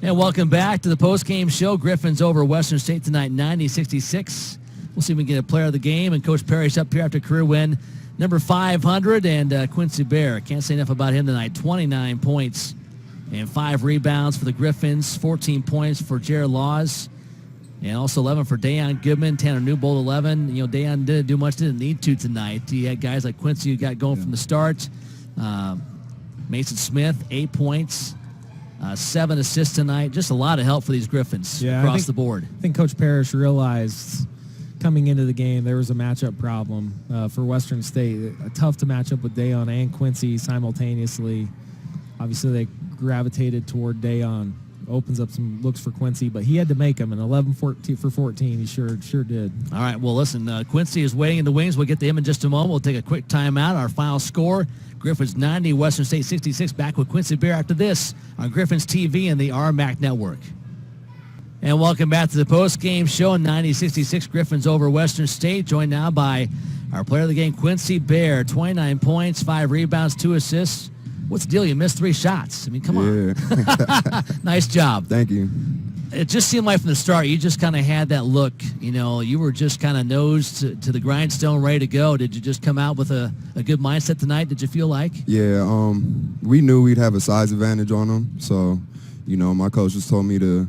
And welcome back to the post-game show. Griffins over Western State tonight, 90-66. We'll see if we can get a player of the game. And Coach Parrish up here after career win number 500. And Quincy Bair, can't say enough about him tonight. 29 points and 5 rebounds for the Griffins. 14 points for Jared Laws. And also 11 for Dayon Goodman. Tanner Newbold, 11. You know, Dayon didn't do much, didn't need to tonight. He had guys like Quincy who got going from the start. Mason Smith, 8 points. 7 assists tonight. Just a lot of help for these Griffins across the board. I think Coach Parrish realized coming into the game there was a matchup problem for Western State. Tough to match up with Dayon and Quincy simultaneously. Obviously, they gravitated toward Dayon. Opens up some looks for Quincy, but he had to make them. And 11 for 14, he sure did. All right, well, listen, Quincy is waiting in the wings. We'll get to him in just a moment. We'll take a quick timeout. Our final score, Griffins 90, Western State 66. Back with Quincy Bair after this on Griffins TV and the RMAC Network. And welcome back to the post-game show. 90-66, Griffins over Western State. Joined now by our player of the game, Quincy Bair. 29 points, 5 rebounds, 2 assists. What's the deal? You missed 3 shots. I mean, come on. Nice job. Thank you. It just seemed like from the start, you just kind of had that look. You know, you were just kind of nose to the grindstone, ready to go. Did you just come out with a good mindset tonight, did you feel like? Yeah, we knew we'd have a size advantage on them. So, you know, my coach just told me to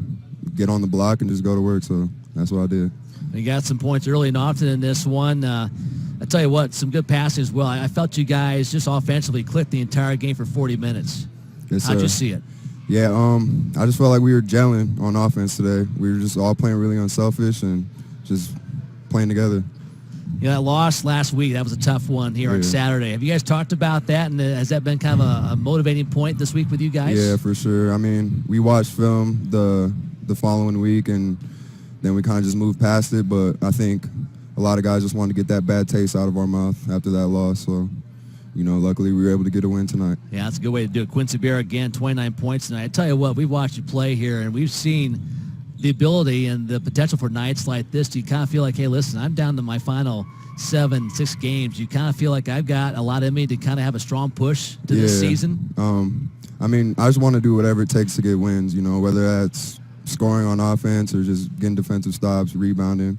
get on the block and just go to work. So that's what I did. You got some points early and often in this one. I tell you what, some good passing as well. I felt you guys just offensively clicked the entire game for 40 minutes. Yes, How'd sir. you see it? Yeah, I just felt like we were gelling on offense today. We were just all playing really unselfish and just playing together. You know, that loss last week, that was a tough one here on Saturday. Have you guys talked about that, and has that been kind of a motivating point this week with you guys? Yeah, for sure. I mean, we watched film the following week, and then we kind of just moved past it, but I think a lot of guys just wanted to get that bad taste out of our mouth after that loss. So, you know, luckily we were able to get a win tonight. Yeah, that's a good way to do it. Quincy Bair again, 29 points tonight. I tell you what, we've watched you play here, and we've seen the ability and the potential for nights like this. Do you kind of feel like, hey, listen, I'm down to my final 6 games. You kind of feel like I've got a lot in me to kind of have a strong push to this season? I mean, I just want to do whatever it takes to get wins, you know, whether that's scoring on offense or just getting defensive stops, rebounding.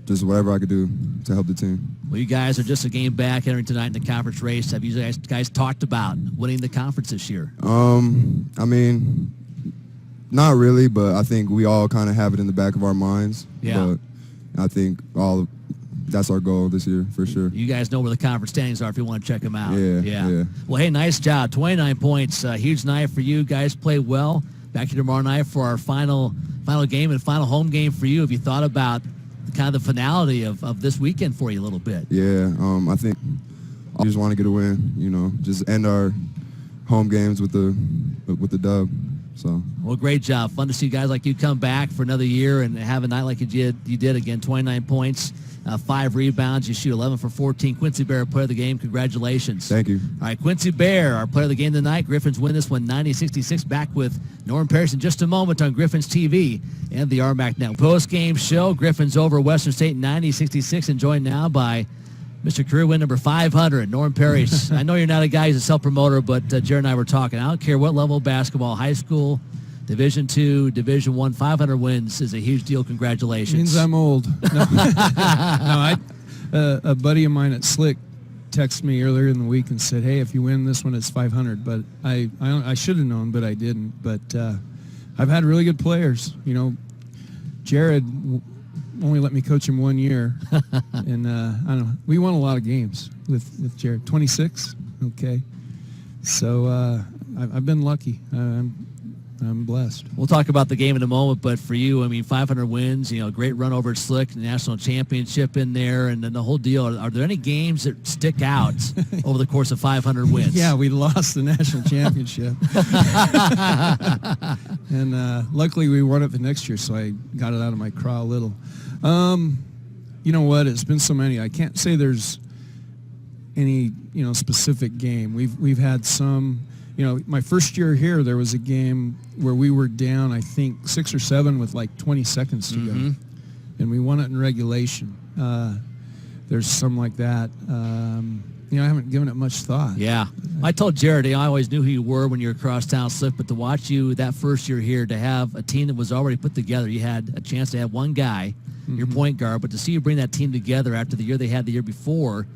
Just whatever I could do to help the team. Well, you guys are just a game back entering tonight in the conference race. Have you guys talked about winning the conference this year? I mean, not really, but I think we all kind of have it in the back of our minds. Yeah. But I think that's our goal this year for sure. You guys know where the conference standings are if you want to check them out. Yeah. Well, hey, nice job. 29 points. Huge night for you. Guys played well. Back here tomorrow night for our final game and final home game for you. Have you thought about kind of the finality of this weekend for you a little bit? Yeah, I think I just want to get a win, you know, just end our home games with the dub. So. Well, great job. Fun to see guys like you come back for another year and have a night like you did again. 29 points, 5 rebounds. You shoot 11 for 14. Quincy Bair, player of the game. Congratulations. Thank you. All right, Quincy Bair, our player of the game tonight. Griffins win this one 90-66. Back with Norm Parrish in just a moment on Griffins TV and the RMAC Network. Post-game show, Griffins over Western State 90-66, and joined now by Mr. Career win number 500, Norm Parrish. I know you're not a guy who's a self-promoter, but Jared and I were talking. I don't care what level of basketball, high school, Division II, Division I, 500 wins is a huge deal. Congratulations. Means I'm old. No, a buddy of mine at Slick texted me earlier in the week and said, hey, if you win this one, it's 500. But I should have known, but I didn't. But I've had really good players. You know, Jared only let me coach him 1 year. And I don't know. We won a lot of games with Jared. 26? Okay. So I've been lucky. I'm blessed. We'll talk about the game in a moment, but for you, I mean, 500 wins, you know, great run over at Slick, national championship in there, and then the whole deal. Are there any games that stick out over the course of 500 wins? Yeah, we lost the national championship. And luckily we won it the next year, so I got it out of my craw a little. You know what? It's been so many. I can't say there's any, you know, specific game. We've had some. You know, my first year here, there was a game where we were down, I think, 6 or 7 with like 20 seconds to go. And we won it in regulation. There's some like that. I haven't given it much thought. Yeah. I told Jared, I always knew who you were when you were across town, Slick, but to watch you that first year here, to have a team that was already put together, you had a chance to have one guy, your point guard, but to see you bring that team together after the year they had the year before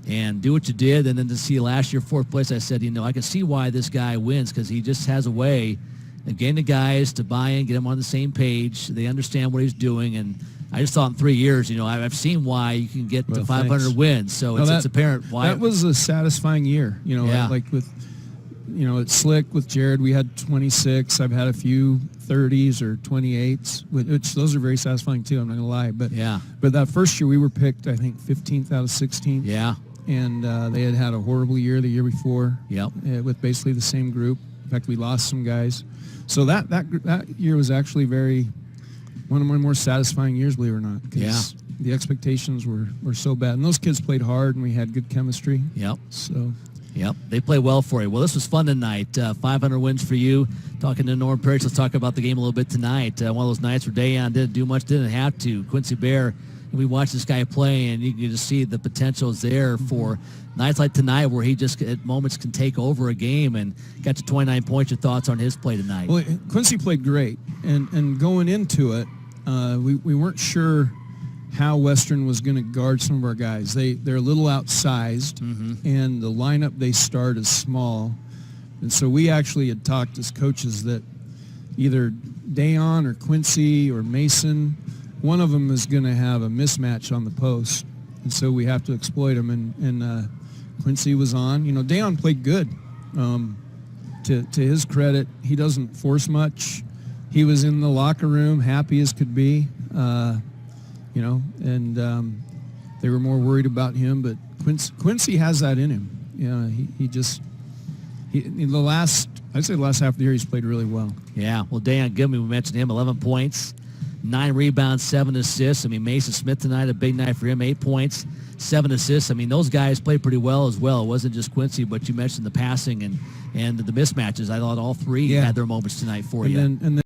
and do what you did, and then to see last year fourth place, I said, I can see why this guy wins, because he just has a way of getting the guys to buy in, get them on the same page. They understand what he's doing, and I just thought in 3 years, I've seen why you can get to 500 thanks. wins. So it's apparent why. That was a satisfying year. Like with, at Slick with Jared, we had 26. I've had a few 30s or 28s, which those are very satisfying too. I'm not gonna lie, but that first year we were picked, I think 15th out of 16. Yeah. And they had a horrible year the year before. Yep. With basically the same group. In fact, we lost some guys. So that year was actually one of my more satisfying years, believe it or not. Because the expectations were so bad. And those kids played hard, and we had good chemistry. Yep. So. Yep. They play well for you. Well, this was fun tonight. 500 wins for you. Talking to Norm Parrish, let's talk about the game a little bit tonight. One of those nights where Dayon didn't do much, didn't have to. Quincy Bair, and we watched this guy play, and you can just see the potential is there for nights like tonight where he just at moments can take over a game, and got to 29 points. Your thoughts on his play tonight? Well, Quincy played great, and going into it, we weren't sure how Western was going to guard some of our guys. They're a little outsized, and the lineup they start is small. And so we actually had talked as coaches that either Dayon or Quincy or Mason, one of them is going to have a mismatch on the post. And so we have to exploit them. And Quincy was on. Dayon played good. To his credit, he doesn't force much. He was in the locker room, happy as could be. And they were more worried about him. But Quincy has that in him. In the last half of the year, he's played really well. Yeah. Well, Dayon Gilman, we mentioned him, 11 points, 9 rebounds, 7 assists. Mason Smith tonight, a big night for him, 8 points, 7 assists. Those guys played pretty well as well. It wasn't just Quincy, but you mentioned the passing and the mismatches. I thought all three had their moments tonight for you. And then